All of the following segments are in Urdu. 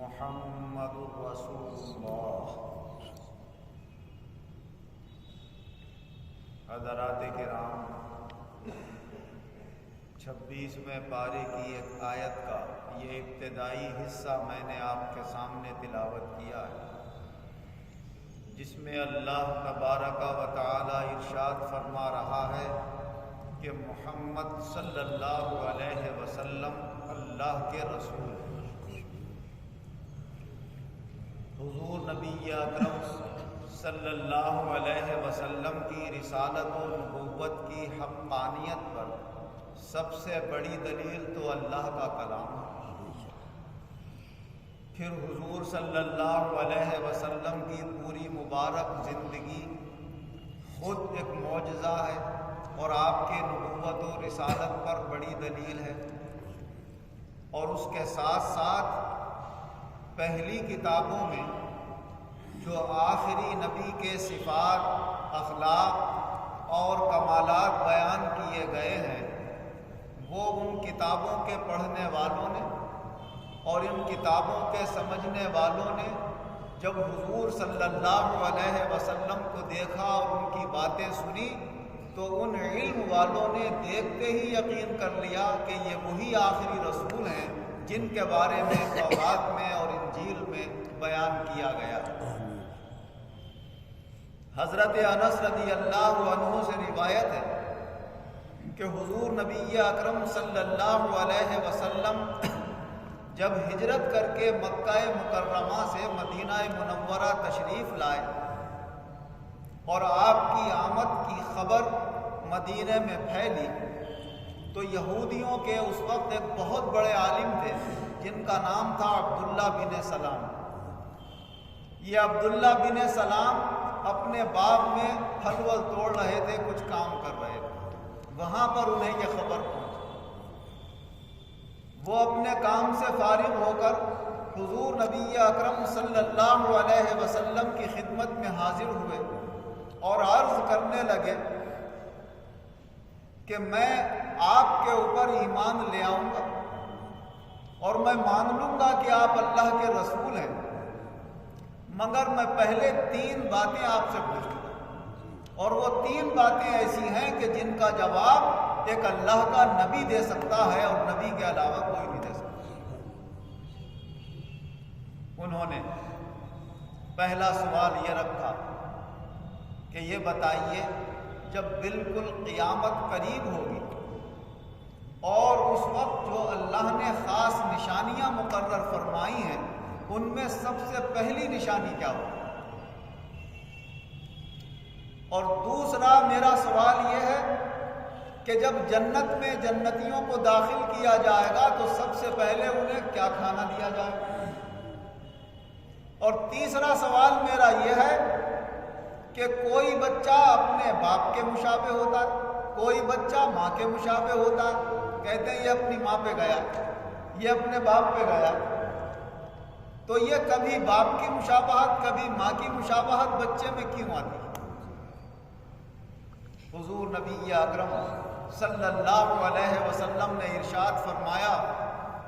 محمد رسول اللہ۔ حضرات کرام، 26ویں پارے کی ایک آیت کا یہ ابتدائی حصہ میں نے آپ کے سامنے تلاوت کیا ہے، جس میں اللہ تبارک و تعالی ارشاد فرما رہا ہے کہ محمد صلی اللہ علیہ وسلم اللہ کے رسول ہیں۔ حضور نبی اکرم صلی اللہ علیہ وسلم کی رسالت و نبوت کی حقانیت پر سب سے بڑی دلیل تو اللہ کا کلام ہے۔ پھر حضور صلی اللہ علیہ وسلم کی پوری مبارک زندگی خود ایک معجزہ ہے اور آپ کے نبوت و رسالت پر بڑی دلیل ہے، اور اس کے ساتھ ساتھ پہلی کتابوں میں جو آخری نبی کے صفات، اخلاق اور کمالات بیان کیے گئے ہیں، وہ ان کتابوں کے پڑھنے والوں نے اور ان کتابوں کے سمجھنے والوں نے جب حضور صلی اللہ علیہ وسلم کو دیکھا اور ان کی باتیں سنی تو ان علم والوں نے دیکھتے ہی یقین کر لیا کہ یہ وہی آخری رسول ہیں جن کے بارے میں تورات میں اور انجیل میں بیان کیا گیا۔ حضرت انس رضی اللہ عنہ سے روایت ہے کہ حضور نبی اکرم صلی اللہ علیہ وسلم جب ہجرت کر کے مکہ مکرمہ سے مدینہ منورہ تشریف لائے اور آپ کی آمد کی خبر مدینہ میں پھیلی تو یہودیوں کے اس وقت ایک بہت بڑے عالم تھے جن کا نام تھا عبداللہ بن سلام۔ یہ عبداللہ بن سلام اپنے باغ میں پھل ول توڑ رہے تھے، کچھ کام کر رہے تھے، وہاں پر انہیں یہ خبر پہنچی۔ وہ اپنے کام سے فارغ ہو کر حضور نبی اکرم صلی اللہ علیہ وسلم کی خدمت میں حاضر ہوئے اور عرض کرنے لگے کہ میں آپ کے اوپر ایمان لے آؤں گا اور میں مان لوں گا کہ آپ اللہ کے رسول ہیں، مگر میں پہلے 3 باتیں آپ سے پوچھوں گا، اور وہ 3 باتیں ایسی ہیں کہ جن کا جواب ایک اللہ کا نبی دے سکتا ہے اور نبی کے علاوہ کوئی نہیں دے سکتا۔ انہوں نے پہلا سوال یہ رکھا کہ یہ بتائیے جب بالکل قیامت قریب ہوگی اور اس وقت جو اللہ نے خاص نشانیاں مقرر فرمائی ہیں ان میں سب سے پہلی نشانی کیا ہوگی؟ اور دوسرا میرا سوال یہ ہے کہ جب جنت میں جنتیوں کو داخل کیا جائے گا تو سب سے پہلے انہیں کیا کھانا دیا جائے گا؟ اور تیسرا سوال میرا یہ ہے کہ کوئی بچہ اپنے باپ کے مشابہ ہوتا ہے، کوئی بچہ ماں کے مشابہ ہوتا ہے، کہتے ہیں یہ اپنی ماں پہ گیا، یہ اپنے باپ پہ گیا، تو یہ کبھی باپ کی مشابہت کبھی ماں کی مشابہت بچے میں کیوں آتی ہے؟ حضور نبی اکرم صلی اللہ علیہ وسلم نے ارشاد فرمایا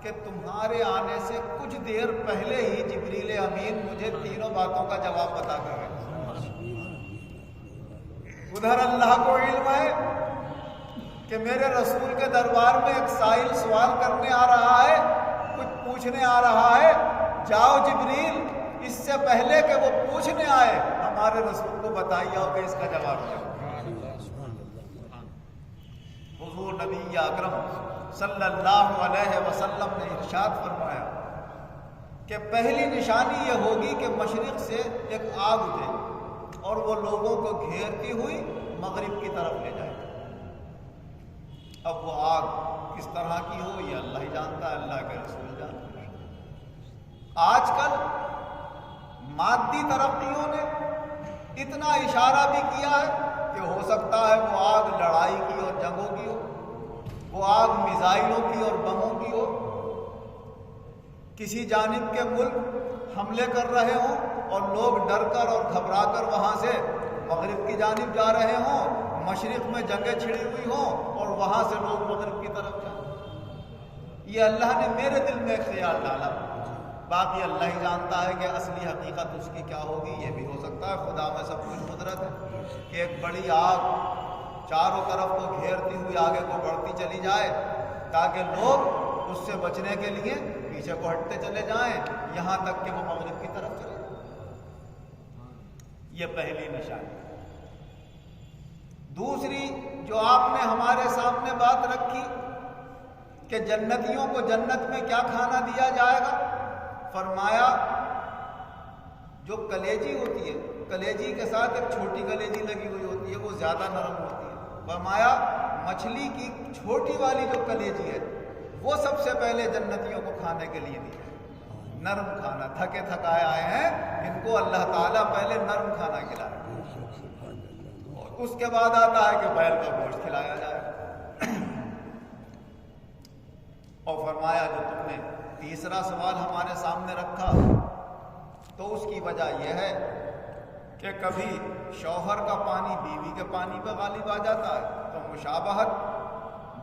کہ تمہارے آنے سے کچھ دیر پہلے ہی جبریل امین مجھے 3 باتوں کا جواب بتا کر گئے۔ ادھر اللہ کو علم ہے کہ میرے رسول کے دربار میں ایک سائل سوال کرنے آ رہا ہے، کچھ پوچھنے آ رہا ہے، جاؤ جبریل اس سے پہلے کہ وہ پوچھنے آئے ہمارے رسول کو بتائیے کہ اس کا جواب کیا۔ حضور نبی اکرم صلی اللہ علیہ وسلم نے ارشاد فرمایا کہ پہلی نشانی یہ ہوگی کہ مشرق سے ایک آگ اٹھے اور وہ لوگوں کو گھیرتی ہوئی مغرب کی طرف لے جائے۔ اب وہ آگ کس طرح کی ہو یہ اللہ ہی جانتا ہے، اللہ کے رسول جانتا ہے۔ آج کل مادی ترقیوں نے اتنا اشارہ بھی کیا ہے کہ ہو سکتا ہے وہ آگ لڑائی کی اور جنگوں کی ہو، وہ آگ میزائلوں کی اور بموں کی ہو، کسی جانب کے ملک حملے کر رہے ہوں اور لوگ ڈر کر اور گھبرا کر وہاں سے مغرب کی جانب جا رہے ہوں، مشرق میں جنگیں چھڑی ہوئی ہوں اور وہاں سے لوگ مغرب کی طرف جائیں۔ یہ اللہ نے میرے دل میں ایک خیال ڈالا باقی اللہ ہی جانتا ہے کہ اصلی حقیقت اس کی کیا ہوگی. یہ بھی ہو سکتا ہے خدا میں سب کچھ قدرت ہے کہ ایک بڑی آگ چاروں طرف کو گھیرتی ہوئی آگے کو بڑھتی چلی جائے تاکہ لوگ اس سے بچنے کے لیے پیچھے کو ہٹتے چلے جائیں یہاں تک کہ وہ مغرب کی طرف چلے جائیں. یہ پہلی نشانی. دوسری جو آپ نے ہمارے سامنے بات رکھی کہ جنتیوں کو جنت میں کیا کھانا دیا جائے گا، فرمایا جو کلیجی ہوتی ہے، کلیجی کے ساتھ ایک چھوٹی کلیجی لگی ہوئی ہوتی ہے، وہ زیادہ نرم ہوتی ہے. فرمایا مچھلی کی چھوٹی والی جو کلیجی ہے وہ سب سے پہلے جنتیوں کو کھانے کے لیے دی ہے. نرم کھانا، تھکے تھکائے آئے ہیں، ان کو اللہ تعالیٰ پہلے نرم کھانا کھلائے اور اس کے بعد آتا ہے کہ بیل کا گوشت کھلایا جائے. اور فرمایا جو تم نے تیسرا سوال ہمارے سامنے رکھا تو اس کی وجہ یہ ہے کہ کبھی شوہر کا پانی بیوی کے پانی پہ غالب آ جاتا ہے تو مشابہت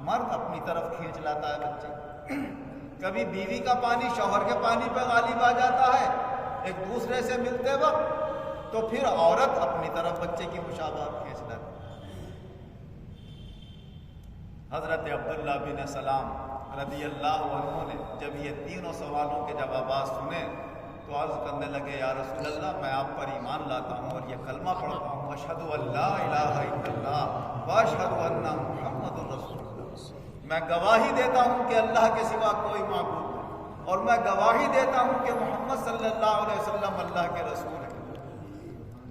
مرد اپنی طرف کھینچ لاتا ہے بچے. کبھی بیوی کا پانی شوہر کے پانی پہ غالب آ جاتا ہے ایک دوسرے سے ملتے وقت تو پھر عورت اپنی طرف بچے کی مشابہت کھینچ لاتی. حضرت عبداللہ بن سلام رضی اللہ عنہ نے جب یہ تینوں سوالوں کے جوابات سنے تو عرض کرنے لگے یا رسول اللہ میں آپ پر ایمان لاتا ہوں اور یہ کلمہ پڑھتا ہوں اشہد ان لا الہ الا اللہ واشہد ان محمد رسول اللہ. میں گواہی دیتا ہوں کہ اللہ کے سوا کوئی معبود نہیں اور میں گواہی دیتا ہوں کہ محمد صلی اللہ علیہ وسلم اللہ کے رسول ہے.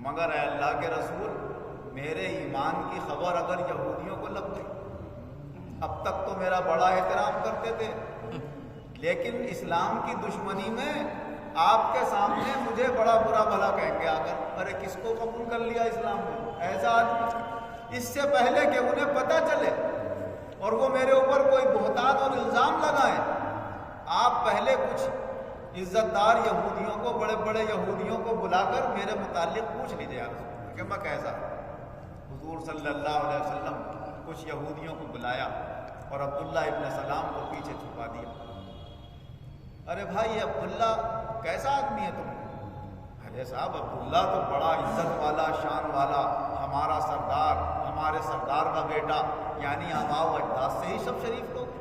مگر اے اللہ کے رسول میرے ایمان کی خبر اگر یہودیوں کو لگ گئی، اب تک تو میرا بڑا احترام کرتے تھے لیکن اسلام کی دشمنی میں آپ کے سامنے مجھے بڑا برا بھلا کہیں گے آ کر، ارے کس کو قبول کر لیا اسلام میں ایسا آدمی. اس سے پہلے کہ انہیں پتہ چلے اور وہ میرے اوپر کوئی بہتان اور الزام لگائیں، آپ پہلے کچھ عزت دار یہودیوں کو، بڑے بڑے یہودیوں کو بلا کر میرے متعلق پوچھ لیجیے آپ کہ میں کیسا. حضور صلی اللہ علیہ وسلم کچھ یہودیوں کو بلایا اور عبداللہ ابن سلام کو پیچھے چھپا دیا. ارے بھائی یہ عبداللہ کیسا آدمی ہے تم؟ ارے صاحب عبداللہ تو بڑا عزت والا، شان والا، ہمارا سردار، ہمارے سردار کا بیٹا، یعنی آباء و اجداد سے ہی سب شریف لوگ.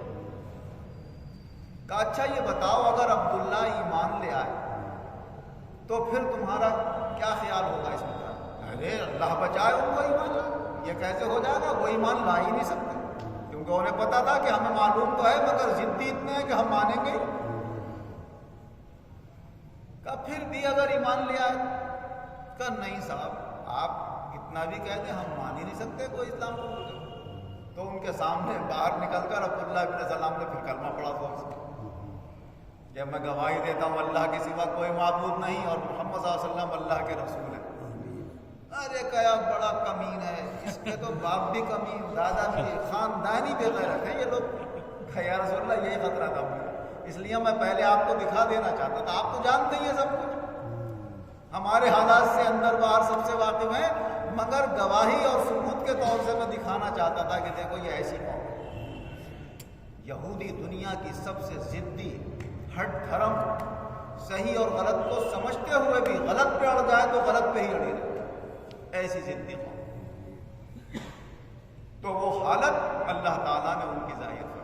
کہا اچھا یہ بتاؤ اگر عبداللہ ایمان لے آئے تو پھر تمہارا کیا خیال ہوگا اس میں؟ ارے اللہ بچائے ان کو ایمان لائے، یہ کیسے ہو جائے گا؟ وہ ایمان لا ہی نہیں سکتے کیونکہ انہیں پتا تھا کہ ہمیں معلوم تو ہے مگر ضدی اتنے ہیں کہ ہم مانیں گے. کہا پھر بھی اگر ایمان لے آئے؟ کہا نہیں صاحب آپ اتنا بھی کہہ دیں ہم مان ہی نہیں سکتے کوئی اسلام قبول کرے. تو ان کے سامنے باہر نکل کر عبداللہ ابن سلام نے پھر کلمہ پڑھا تھا اس کو کہ میں گواہی دیتا ہوں اللہ کے سوا کوئی معبود نہیں اور محمد صلی اللہ علیہ وسلم اللہ کے رسول ہیں. ارے کیا بڑا کمین ہے، اس کے تو باپ بھی کمین، دادا بھی، خاندانی بے غیرت ہیں یہ لوگ. یا رسول اللہ یہی خطرہ تھا مجھے، اس لیے میں پہلے آپ کو دکھا دینا چاہتا تھا. آپ تو جانتے ہی ہیں سب کچھ، ہمارے حالات سے اندر باہر سب سے واقف ہیں، مگر گواہی اور ثبوت کے طور سے میں دکھانا چاہتا تھا کہ دیکھو یہ ایسی قوم ہے. یہودی دنیا کی سب سے ضدی، ہٹ دھرم، صحیح اور غلط کو سمجھتے ہوئے بھی غلط پہ اڑ جائے تو غلط پہ ہی اڑی رہے، ایسی ضدی قوم. تو وہ حالت اللہ تعالیٰ نے ان کی ظاہر کی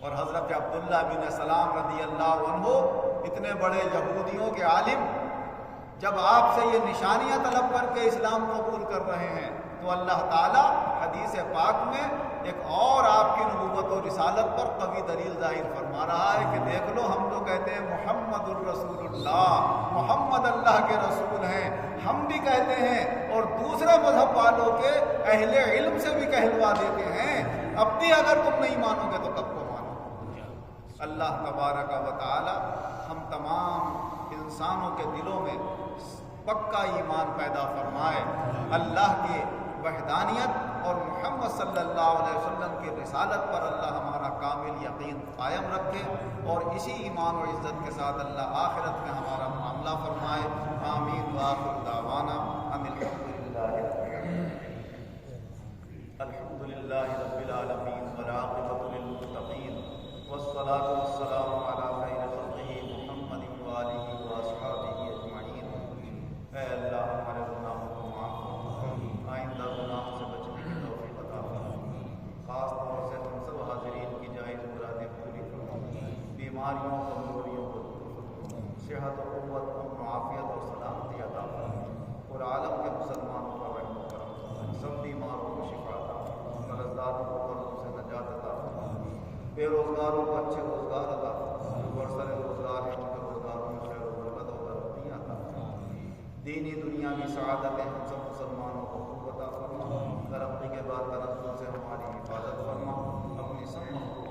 اور حضرت عبداللہ بن سلام رضی اللہ عنہ اتنے بڑے یہودیوں کے عالم جب آپ سے یہ نشانیاں طلب کر کے اسلام قبول کر رہے ہیں تو اللہ تعالیٰ حدیث پاک میں ایک اور آپ کی نبوت و رسالت پر قوی دلیل ظاہر فرما رہا ہے کہ دیکھ لو ہم تو کہتے ہیں محمد الرسول اللہ، محمد اللہ کے رسول ہیں، ہم بھی کہتے ہیں اور دوسرے مذہب والوں کے اہل علم سے بھی کہلوا دیتے ہیں. اب بھی اگر تم نہیں مانو گے تو کب کو مانو؟ اللہ تبارک و تعالی ہم تمام انسانوں کے دلوں میں پکا ایمان پیدا فرمائے، اللہ کی وحدانیت اور محمد صلی اللہ علیہ وسلم کی رسالت پر اللہ ہمارا کامل یقین قائم رکھے اور اسی ایمان و عزت کے ساتھ اللہ آخرت میں ہمارا معاملہ فرمائے. آمین وآخر دعوانا ان الحمد للہ رب العالمین والعاقبۃ للمتقین والصلاة والسلام علی خیر خلقہ محمد صحت و قوت، امن و عافیت اور سلامتی عطا فرما، اور عالم کے مسلمانوں پر رحم و کرم، سب بیماروں کو شفا عطا فرما، قرضداروں کو قرضوں سے نجات عطا فرما، بے روزگاروں کو اچھے روزگار عطا فرما، جو برسر روزگار ہیں ان کے روزگاروں میں خیر و برکت اور ترقی عطا فرما، دینی دنیاوی سعادتیں ہم سب مسلمانوں کو خوب عطا فرما، ترقی کے بعد تنزل سے ہماری حفاظت فرما، اپنی سب